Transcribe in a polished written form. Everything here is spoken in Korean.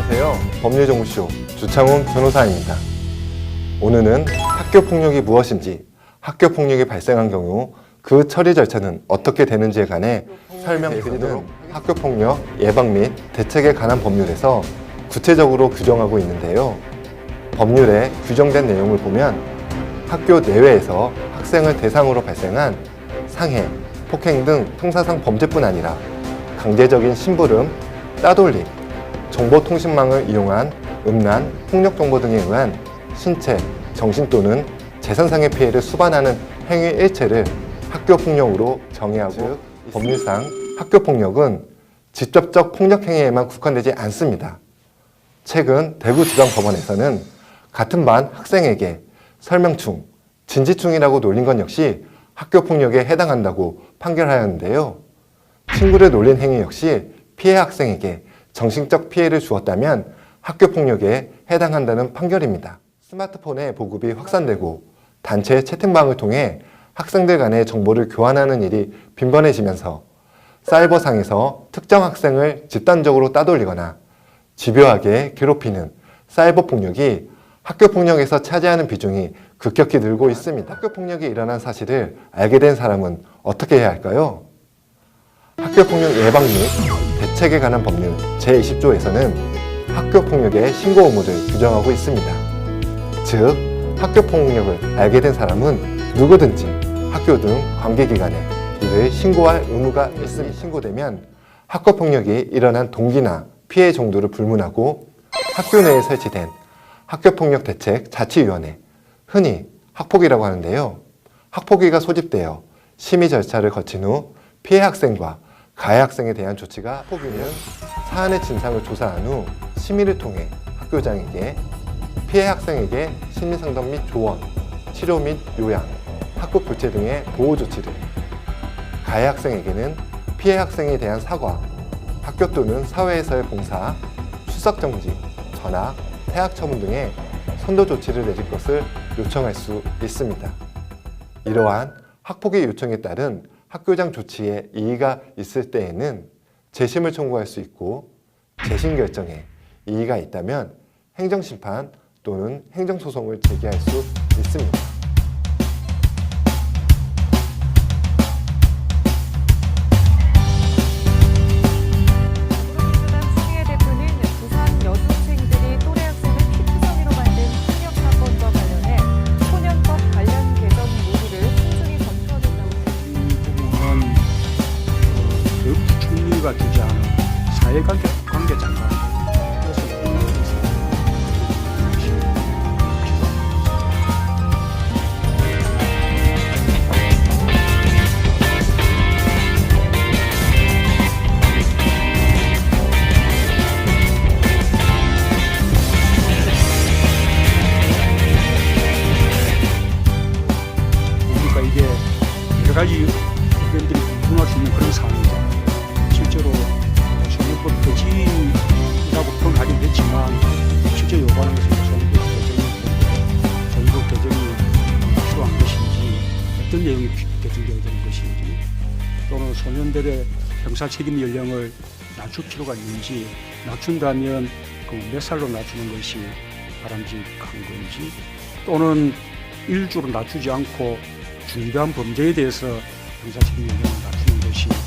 안녕하세요. 법률정보쇼 주창훈 변호사입니다. 오늘은 학교폭력이 무엇인지, 학교폭력이 발생한 경우 그 처리 절차는 어떻게 되는지에 관해 설명드리는 학교폭력 예방 및 대책에 관한 법률에서 구체적으로 규정하고 있는데요. 법률에 규정된 내용을 보면 학교 내외에서 학생을 대상으로 발생한 상해, 폭행 등 형사상 범죄뿐 아니라 강제적인 심부름, 따돌림, 정보통신망을 이용한 음란, 폭력정보 등에 의한 신체, 정신 또는 재산상의 피해를 수반하는 행위 일체를 학교폭력으로 정의하고, 법률상 학교폭력은 직접적 폭력행위에만 국한되지 않습니다. 최근 대구지방법원에서는 같은 반 학생에게 설명충, 진지충이라고 놀린 것 역시 학교폭력에 해당한다고 판결하였는데요. 친구를 놀린 행위 역시 피해 학생에게 정신적 피해를 주었다면 학교폭력에 해당한다는 판결입니다. 스마트폰의 보급이 확산되고 단체 채팅방을 통해 학생들 간의 정보를 교환하는 일이 빈번해지면서 사이버상에서 특정 학생을 집단적으로 따돌리거나 집요하게 괴롭히는 사이버 폭력이 학교폭력에서 차지하는 비중이 급격히 늘고 있습니다. 학교폭력이 일어난 사실을 알게 된 사람은 어떻게 해야 할까요? 학교폭력 예방 및 대책에 관한 법률 제20조에서는 학교폭력의 신고 의무를 규정하고 있습니다. 즉, 학교폭력을 알게 된 사람은 누구든지 학교 등 관계기관에 이를 신고할 의무가 있음이 신고되면 학교폭력이 일어난 동기나 피해 정도를 불문하고 학교 내에 설치된 학교폭력대책 자치위원회, 흔히 학폭위라고 하는데요. 학폭위가 소집되어 심의 절차를 거친 후 피해 학생과 가해 학생에 대한 조치가, 학폭위는 사안의 진상을 조사한 후 심의를 통해 학교장에게 피해 학생에게 심리상담 및 조언, 치료 및 요양, 학급 교체 등의 보호 조치를, 가해 학생에게는 피해 학생에 대한 사과, 학교 또는 사회에서의 봉사, 출석 정지, 전학, 퇴학 처분 등의 선도 조치를 내릴 것을 요청할 수 있습니다. 이러한 학폭위 요청에 따른 학교장 조치에 이의가 있을 때에는 재심을 청구할 수 있고, 재심 결정에 이의가 있다면 행정심판 또는 행정소송을 제기할 수 있습니다. 주지 않은 사회관계자가 그러니까 이게 여러 가지 의견들이 공존할 수 있는 그런 상황이잖아요. 실제로 소년법 개정이라고 평가하긴 했지만 실제 요구하는 것은 소년법 개정이 필요한 것인지, 어떤 내용이 개정되어야 되는 것인지, 또는 소년들의 형사 책임 연령을 낮출 필요가 있는지, 낮춘다면 그 몇 살로 낮추는 것이 바람직한 건지, 또는 일주로 낮추지 않고 중대한 범죄에 대해서 형사 책임 연령을 낮추는 것이